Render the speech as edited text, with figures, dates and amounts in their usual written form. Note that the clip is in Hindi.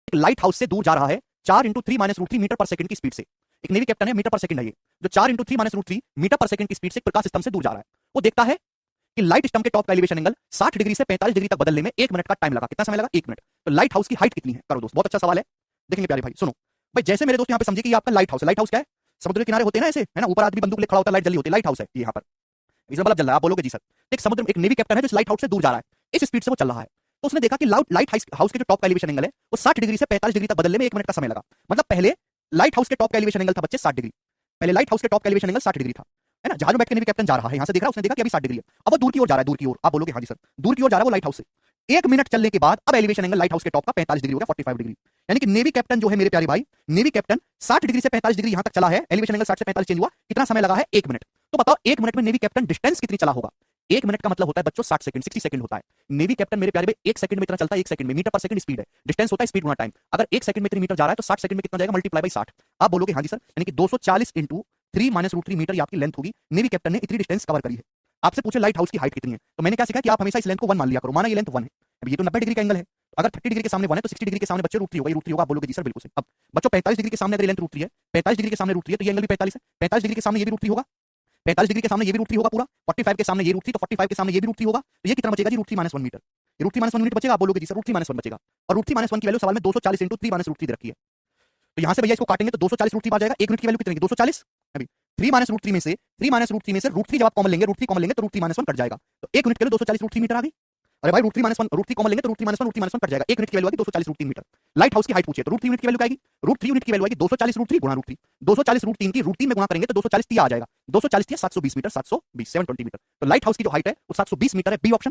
एक लाइट हाउस से दूर जा रहा है 4 × 3 - √3 मीटर पर सेकंड की स्पीड से। एक नेवी कैप्टन है, मीटर पर सेकंड है ये, जो 4 × 3 - √3 मीटर पर सेकंड की स्पीड से प्रकाश स्तंभ से दूर जा रहा है। वो देखता है कि लाइट स्टम्प के टॉप का एलिवेशन एंगल 60 डिग्री से 45 डिग्री तक बदलने में 1 मिनट का टाइम लगा। कितना समय लगा? 1 मिनट। तो लाइट हाउस की हाइट कितनी है? करो दोस्त, बहुत अच्छा सवाल है। देखेंगे प्यारे भाई, सुनो भाई। जैसे मेरे दोस्त यहाँ पे समझे कि ये आपका लाइट हाउस है। लाइट हाउस क्या है? समुद्र के किनारे होते हैं ना ऐसे, है ना, ऊपर आदमी बंदूक लेके खड़ा होता है, लाइट जली होती है, लाइट हाउस है ये। यहाँ पर इसमें बल्ब जल रहा है, आप बोलोगे जी सर। एक समुद्र में एक नेवी कैप्टन है जो इस लाइट हाउस से दूर जा रहा है, इस स्पीड से वो चल रहा है। तो उसने देखा कि लाइट हाउस के जो टॉप का एलिवेशन एंगल है वो 60 डिग्री से 45 डिग्री तक बदलने में 1 मिनट का समय लगा। मतलब पहले लाइट हाउस के टॉप का एलिवेशन एंगल था बच्चे 60 डिग्री। पहले लाइट हाउस के टॉप का एलिवेशन एंगल 60 डिग्री था, है ना। जहाज में बैठ के नेवी कैप्टन जा रहा है, यहां से देख रहा है, उसने देखा कि अभी 60 डिग्री है। अब वो दूर की ओर जा रहा है, दूर की ओर। आप बोलोगे हाँ जी सर, दूर की ओर जा रहा है वो लाइट हाउस से। 1 मिनट चलने के बाद अब एलिवेशन एंगल लाइट हाउस के टॉप का 45 डिग्री हो गया, 45 डिग्री। यानी कि नेवी कैप्टन जो है मेरे प्यारे भाई, नेवी कैप्टन 60 डिग्री से 45 डिग्री यहां तक चला है, एलिवेशन एंगल 60 से 45 चेंज हुआ। कितना समय लगा है? 1 मिनट। तो बताओ 1 मिनट में नेवी कैप्टन डिस्टेंस कितनी चला होगा? 1 मिनट का मतलब होता है बच्चों 60 सेकंड, 60 सेकंड होता है। नेवी कैप्टन मेरे प्यारे भाई 1 सेकंड में इतना चलता है, 1 सेकंड में, मीटर पर सेकंड स्पीड है, डिस्टेंस होता है स्पीड गुना टाइम। अगर 1 सेकंड में इतने मीटर जा रहा है तो 60 सेकंड में कितना जाएगा? Multiply by 60। आप बोलोगे हाँ जी सर, यानी कि 240 × 3 - √3 मीटर ये आपकी लेंथ होगी। नेवी कैप्टन ने इतनी डिस्टेंस कवर करी है। आपसे पूछे लाइट हाउस की हाइट कितनी है, तो मैंने क्या सीखा कि आप हमेशा इस लेंथ को 1 मान लिया करो। माना ये लेंथ 1 है, अब ये तो 90 डिग्री का एंगल है। अगर 30 डिग्री के सामने 1 है तो 60 डिग्री के सामने बच्चे √3 होगा, ये √3 होगा। आप बोलोगे जी सर बिल्कुल सही। अब बच्चों 45 डिग्री के सामने अगर ये लेंथ √3 है, 45 डिग्री के सामने √3 है, तो ये एंगल भी 45 है। 45 डिग्री के सामने ये भी √3 होगा, 45 डिग्री के सामने ये भी √3 होगा पूरा। 45 के सामने ये √3, तो 45 के सामने ये भी √3 होगा। तो ये कितना बचेगा जी? √3 - 1 मीटर। ये √3 - 1 मिनट बचेगा। आप बोलोगे जी सर √3 - 1 बचेगा। और √3 - 1 की वैल्यू सवाल में 240 × 3 - √3 दे रखी है। तो यहां से भैया इसको काटेंगे तो 240 √3 आ जाएगा। 1 मिनट की वैल्यू कितनी है? 240। अभी 3 - √3 में से √3 जब आप कॉमन लेंगे, √3 कॉमन लेंगे तो √3 - 1 कट जाएगा। तो 1 मिनट के लिए 240 √3 मीटर आ गई। अरे भाई √3 कॉमन लेंगे तो √3 - 1 कट जाएगा। 1 मिनट की वैल्यू आएगी 240 √3 मीटर। लाइट हाउस की हाइट पूछिए तो √3 यूनिट की वैल्यू आएगी। √3 यूनिट की वैल्यू आएगी 240 √3 गुणा √3। 240 √3 की √3 में गुणा करेंगे तो 240 आ जाएगा। 240 720 मीटर, 720 720 मीटर। तो लाइट हाउस की जो हाइट है वो 720 मीटर है। B option.